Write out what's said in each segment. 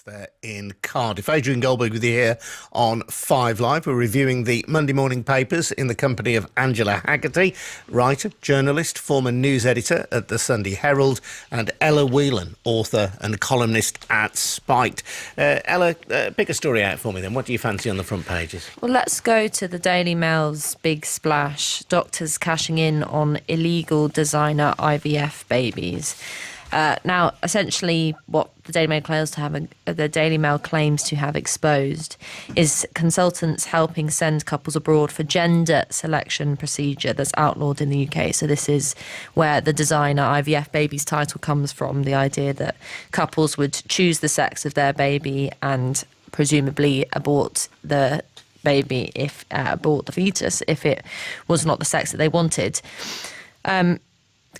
Fair in Cardiff. Adrian Goldberg with you here on 5 Live. We're reviewing the Monday morning papers in the company of Angela Haggerty, writer, journalist, former news editor at the Sunday Herald, and Ella Whelan, author and columnist at Spiked. Ella, pick a story out for me then. What do you fancy on the front pages? Well, let's go to the Daily Mail's big splash. Doctors cashing in on illegal designer IVF babies. Now, essentially, what the Daily Mail claims to have exposed is consultants helping send couples abroad for gender selection procedure that's outlawed in the UK. So this is where the designer IVF babies title comes from, the idea that couples would choose the sex of their baby and presumably abort the baby, abort the fetus, if it was not the sex that they wanted.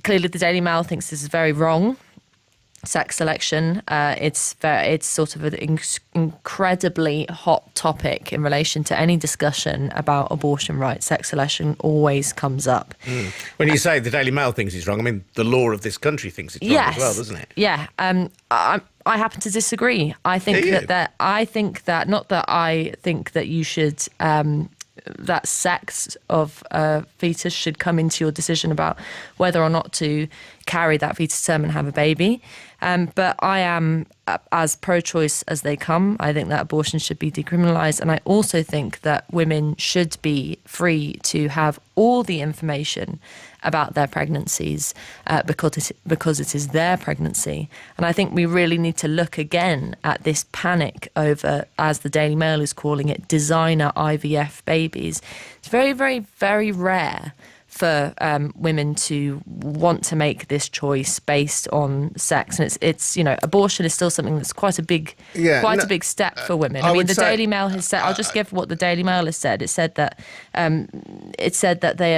Clearly, the Daily Mail thinks this is very wrong. Sex selection, it's sort of an incredibly hot topic in relation to any discussion about abortion rights. Sex selection always comes up. When you say the Daily Mail thinks it's wrong, I mean the law of this country thinks it's wrong as well, doesn't it? Yeah. I happen to disagree. I think that you should. That sex of a fetus should come into your decision about whether or not to carry that fetus term and have a baby. But I am as pro-choice as they come. I think that abortion should be decriminalised. And I also think that women should be free to have all the information about their pregnancies because it is their pregnancy. And I think we really need to look again at this panic over, as the Daily Mail is calling it, designer IVF babies. It's very, very, very rare for women to want to make this choice based on sex, and it's abortion is still something that's quite a big step for women. I mean, the Daily Mail has said. I'll just give what the Daily Mail has said. It said that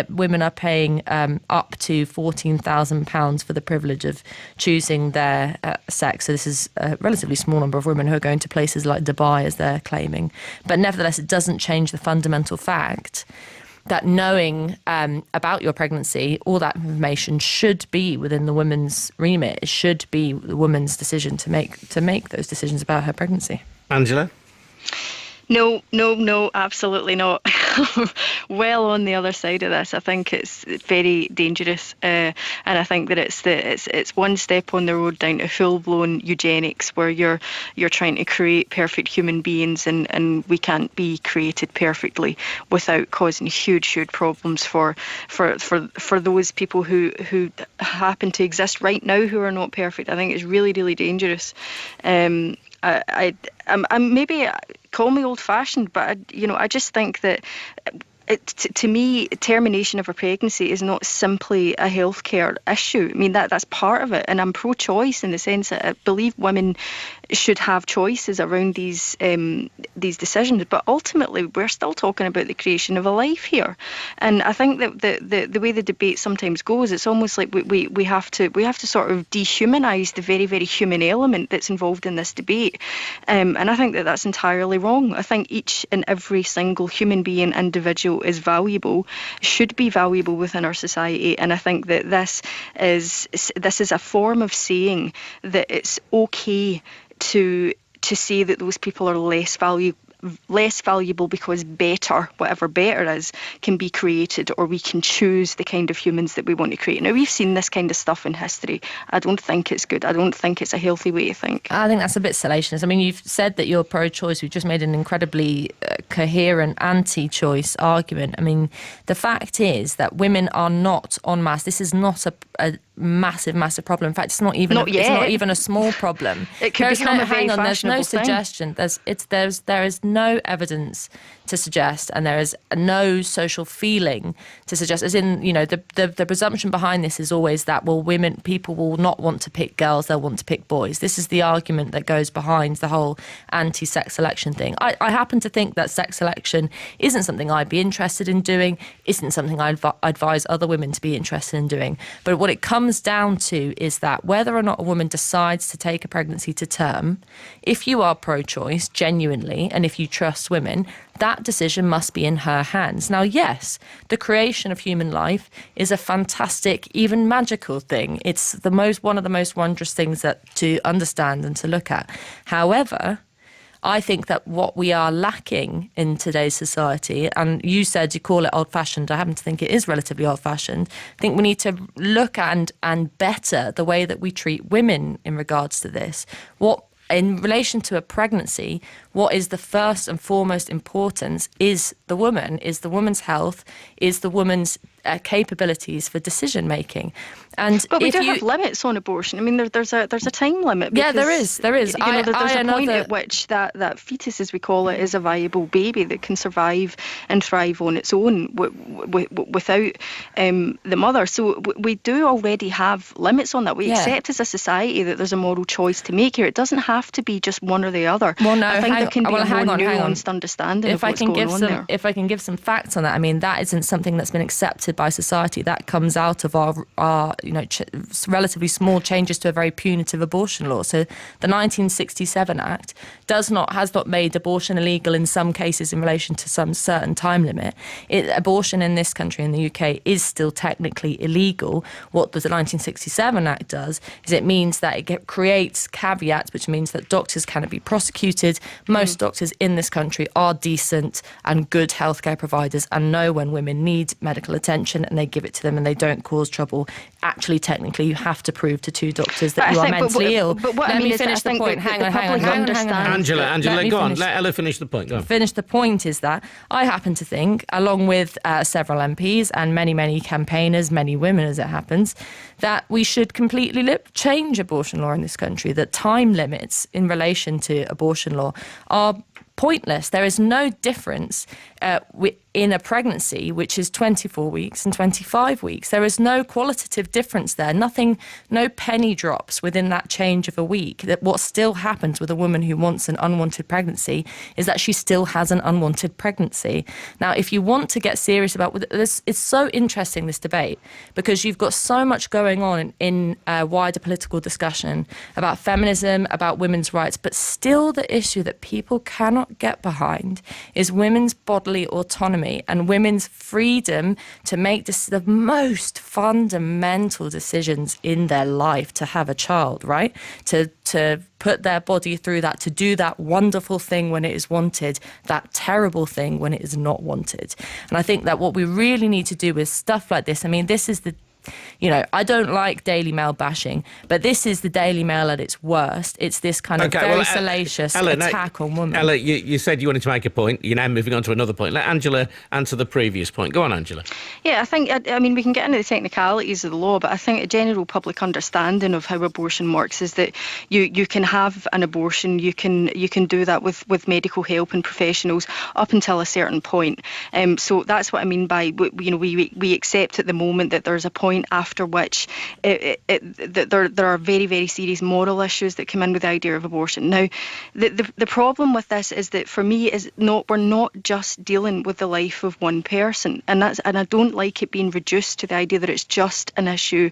women are paying up to £14,000 for the privilege of choosing their sex. So this is a relatively small number of women who are going to places like Dubai, as they're claiming. But nevertheless, it doesn't change the fundamental fact that knowing about your pregnancy, all that information should be within the woman's remit. It should be the woman's decision to make those decisions about her pregnancy. Angela? No, absolutely not. Well on the other side of this. I think it's very dangerous, and I think that it's one step on the road down to full-blown eugenics, where you're trying to create perfect human beings, and we can't be created perfectly without causing huge problems for those people who happen to exist right now who are not perfect. I think it's really, really dangerous. I'm maybe call me old-fashioned, but I just think that to me, termination of a pregnancy is not simply a healthcare issue. I mean, that's part of it, and I'm pro-choice in the sense that I believe women should have choices around these decisions. But ultimately, we're still talking about the creation of a life here, and I think that the way the debate sometimes goes, it's almost like we have to sort of dehumanise the very, very human element that's involved in this debate, and I think that that's entirely wrong. I think each and every single human being, individual, is valuable, should be valuable within our society, and I think that this is a form of saying that it's okay to say that those people are less valuable because whatever better is, can be created, or we can choose the kind of humans that we want to create. Now, we've seen this kind of stuff in history. I don't think it's good. I don't think it's a healthy way to think. I think that's a bit salacious. I mean, you've said that you're pro-choice. We've just made an incredibly coherent anti-choice argument. I mean, the fact is that women are not en masse. This is not a massive problem. In fact, it's not even a small problem. It could become a very fashionable there's no suggestion. There is no evidence to suggest, and there is no social feeling to suggest, as in, the presumption behind this is always that, well, people will not want to pick girls, they'll want to pick boys. This is the argument that goes behind the whole anti-sex selection thing. I happen to think that sex selection isn't something I'd be interested in doing, isn't something I advise other women to be interested in doing. But what it comes comes down to is that whether or not a woman decides to take a pregnancy to term, if you are pro-choice genuinely and if you trust women, that decision must be in her hands. Now, yes, the creation of human life is a fantastic, even magical thing. It's one of the most wondrous things to understand and to look at. However, I think that what we are lacking in today's society, and you said you call it old-fashioned, I happen to think it is relatively old-fashioned. I think we need to look at and better the way that we treat women in regards to this. In relation to a pregnancy, what is the first and foremost importance is the woman, is the woman's health, is the woman's capabilities for decision making. But we do have limits on abortion. I mean, there's a time limit. Yeah, there is. There's a point at which that fetus, as we call it, is a viable baby that can survive and thrive on its own without the mother. So we do already have limits on that. We accept as a society that there's a moral choice to make here. It doesn't have to be just one or the other. Well, no, I think there can be a more nuanced understanding of what's going on there. If I can give some facts on that, I mean, that isn't something that's been accepted by society. That comes out of our relatively small changes to a very punitive abortion law. So the 1967 Act has not made abortion illegal in some cases in relation to some certain time limit. Abortion in this country, in the UK, is still technically illegal. What the 1967 Act does is it means that it creates caveats, which means that doctors cannot be prosecuted. Most doctors in this country are decent and good healthcare providers and know when women need medical attention and they give it to them and they don't cause trouble. Actually, technically, you have to prove to two doctors that you are mentally ill. But what Let me finish the point. Hang on. Angela, go on. Let Ella finish the point. Go on. Finish the point is that I happen to think, along with several MPs and many, many campaigners, many women as it happens, that we should completely change abortion law in this country, that time limits in relation to abortion law are pointless. There is no difference in a pregnancy, which is 24 weeks and 25 weeks. There is no qualitative difference there. Nothing, no penny drops within that change of a week. That what still happens with a woman who wants an unwanted pregnancy is that she still has an unwanted pregnancy. Now, if you want to get serious about this, it's so interesting, this debate, because you've got so much going on in wider political discussion about feminism, about women's rights, but still the issue that people cannot get behind is women's bodily autonomy and women's freedom to make the most fundamental decisions in their life, to have a child, right? To put their body through that, to do that wonderful thing when it is wanted, that terrible thing when it is not wanted. And I think that what we really need to do with stuff like this, I mean, this is I don't like Daily Mail bashing, but this is the Daily Mail at its worst. It's this kind of very salacious attack on women. Ella, you said you wanted to make a point. You're now moving on to another point. Let Angela answer the previous point. Go on, Angela. Yeah, I mean, we can get into the technicalities of the law, but I think a general public understanding of how abortion works is that you can have an abortion, you can do that with medical help and professionals up until a certain point. So that's what I mean by, we accept at the moment that there's a point after which there are very, very serious moral issues that come in with the idea of abortion. Now, the problem with this is that for me we're not just dealing with the life of one person, and I don't like it being reduced to the idea that it's just an issue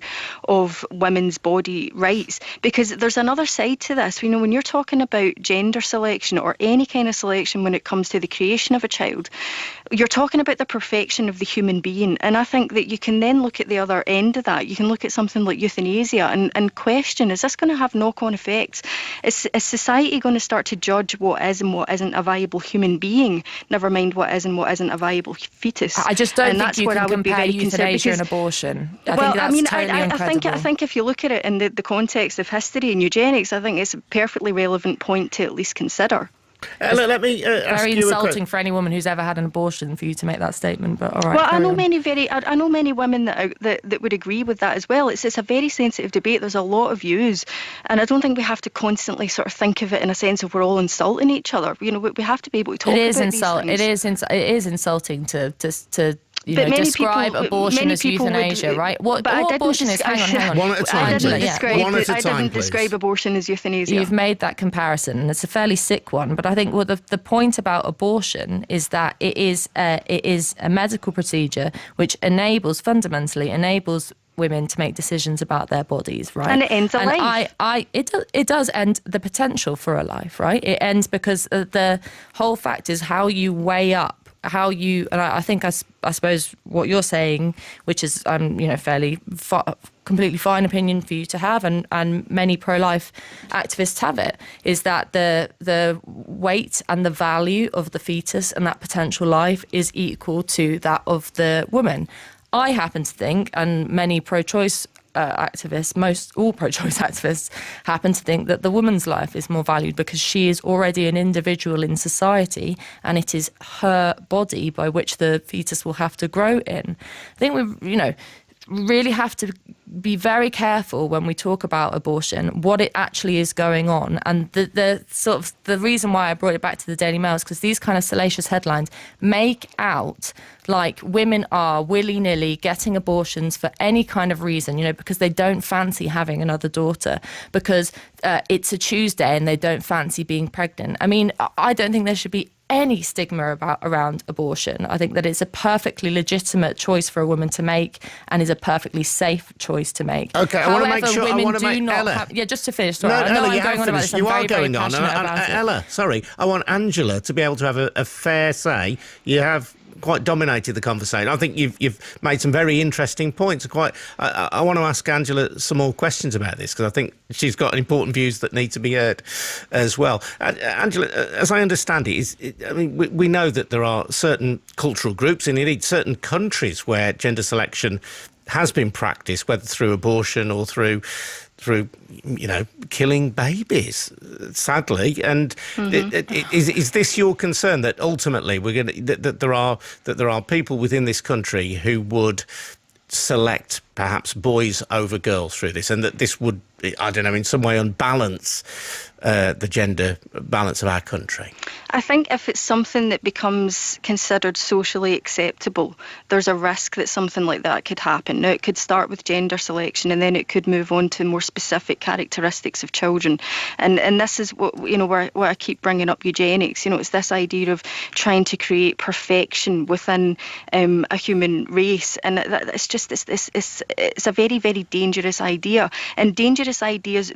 of women's body rights, because there's another side to this. When you're talking about gender selection or any kind of selection when it comes to the creation of a child, you're talking about the perfection of the human being, and I think that you can then look at the other end of that. You can look at something like euthanasia and question, is this going to have knock-on effects? Is society going to start to judge what is and what isn't a viable human being, never mind what is and what isn't a viable fetus? I just don't think you can compare euthanasia and abortion. I think if you look at it in the context of history and eugenics, I think it's a perfectly relevant point to at least consider. Let me ask very you insulting for any woman who's ever had an abortion for you to make that statement, but all right. Well, I know many women that would agree with that as well. It's a very sensitive debate. There's a lot of views, and I don't think we have to constantly sort of think of it in a sense of we're all insulting each other. We have to be able to talk about these things. It is insulting to describe abortion as euthanasia, right? Abortion is? Hang on. One at a time, I didn't describe abortion as euthanasia. You've made that comparison, and it's a fairly sick one. But I think the point about abortion is that it is a medical procedure which fundamentally enables women to make decisions about their bodies, right? And it ends a life. It does end the potential for a life, right? It ends because the whole fact is how you weigh up, and I think I suppose what you're saying, which is fairly completely fine opinion for you to have, and many pro-life activists have it, is that the weight and the value of the fetus and that potential life is equal to that of the woman. I happen to think, and many pro-choice activists, all pro-choice activists happen to think that the woman's life is more valued because she is already an individual in society and it is her body by which the fetus will have to grow in. I think we, really have to be very careful when we talk about abortion, what it actually is going on. And the reason why I brought it back to the Daily Mail is because these kind of salacious headlines make out like women are willy-nilly getting abortions for any kind of reason, because they don't fancy having another daughter, because it's a Tuesday and they don't fancy being pregnant. I mean, I don't think there should be any stigma around abortion. I think that it's a perfectly legitimate choice for a woman to make and is a perfectly safe choice to make. Okay, However, I want to make sure. I want to make Ella. Just to finish. No, I know Ella, I'm going on about this. You I'm are very, going very on. passionate about it. Ella, sorry. I want Angela to be able to have a fair say. You have quite dominated the conversation. I think you've made some very interesting points. I want to ask Angela some more questions about this because I think she's got important views that need to be heard as well. Angela, as I understand it, we know that there are certain cultural groups and indeed certain countries where gender selection has been practiced, whether through abortion or through killing babies, sadly. And is this your concern that ultimately that there are people within this country who would select perhaps boys over girls through this, and that this would, I don't know, in some way unbalance the gender balance of our country? I think if it's something that becomes considered socially acceptable, there's a risk that something like that could happen. Now, it could start with gender selection and then it could move on to more specific characteristics of children. And this is what, where I keep bringing up eugenics. It's this idea of trying to create perfection within a human race. And it's a very, very dangerous idea. And dangerous ideas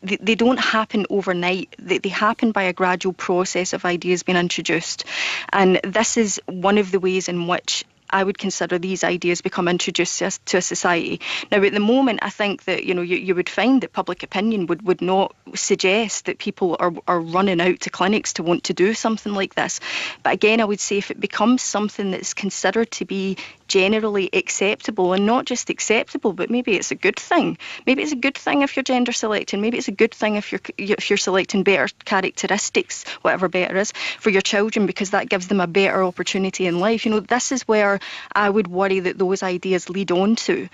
they don't happen overnight. They happen by a gradual process of ideas being introduced. And this is one of the ways in which I would consider these ideas become introduced to a society. Now, at the moment, I think that, you would find that public opinion would not suggest that people are running out to clinics to want to do something like this. But again, I would say if it becomes something that's considered to be generally acceptable, and not just acceptable, but maybe it's a good thing. Maybe it's a good thing if you're gender selecting. Maybe it's a good thing if you're selecting better characteristics, whatever better is, for your children, because that gives them a better opportunity in life. This is where I would worry that those ideas lead on to.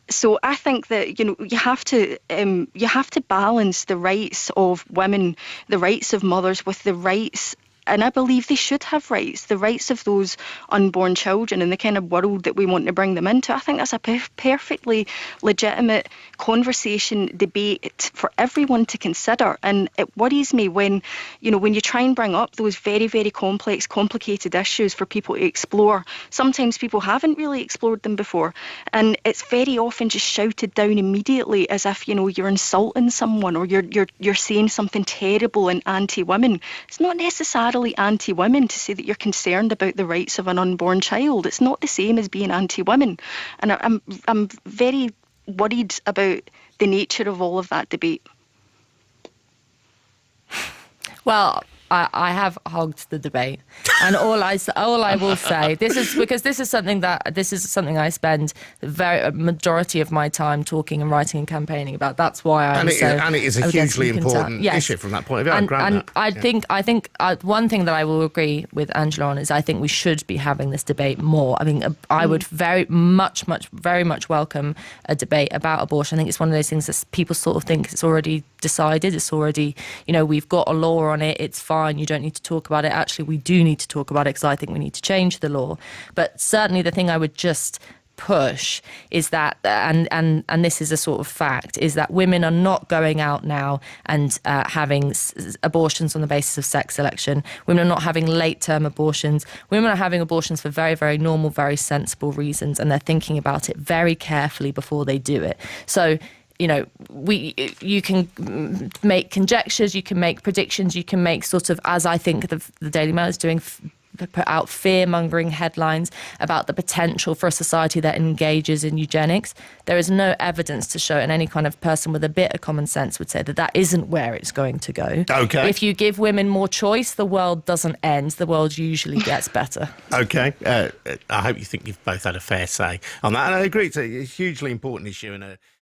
So I think that you have to balance the rights of women, the rights of mothers, with the rights. And I believe they should have rights, the rights of those unborn children and the kind of world that we want to bring them into. I think that's a perfectly legitimate conversation, debate for everyone to consider. And it worries me when you try and bring up those very, very complex, complicated issues for people to explore. Sometimes people haven't really explored them before. And it's very often just shouted down immediately as if, you're insulting someone or you're saying something terrible and anti-women. It's not necessarily anti-women to say that you're concerned about the rights of an unborn child. It's not the same as being anti-women. And I'm very worried about the nature of all of that debate. Well, I have hogged the debate, and all I will say, this is something I spend the majority of my time talking and writing and campaigning about. That's why and it is a hugely important issue from that point of view. I think one thing that I will agree with Angela on is I think we should be having this debate more. I mean, I would very much welcome a debate about abortion. I think it's one of those things that people sort of think it's already decided. It's already, we've got a law on it. It's fine. You don't need to talk about it. Actually, we do need to talk about it because I think we need to change the law. But certainly the thing I would just push is that, and this is a sort of fact, is that women are not going out now and having abortions on the basis of sex selection. Women are not having late-term abortions. Women are having abortions for very, very normal, very sensible reasons, and they're thinking about it very carefully before they do it. So, you know, you can make conjectures, you can make predictions, you can make sort of, as I think the Daily Mail is doing, put out fear-mongering headlines about the potential for a society that engages in eugenics. There is no evidence to show, and any kind of person with a bit of common sense would say that that isn't where it's going to go. Okay. If you give women more choice, the world doesn't end. The world usually gets better. Okay. I hope you think you've both had a fair say on that. And I agree, it's a hugely important issue and a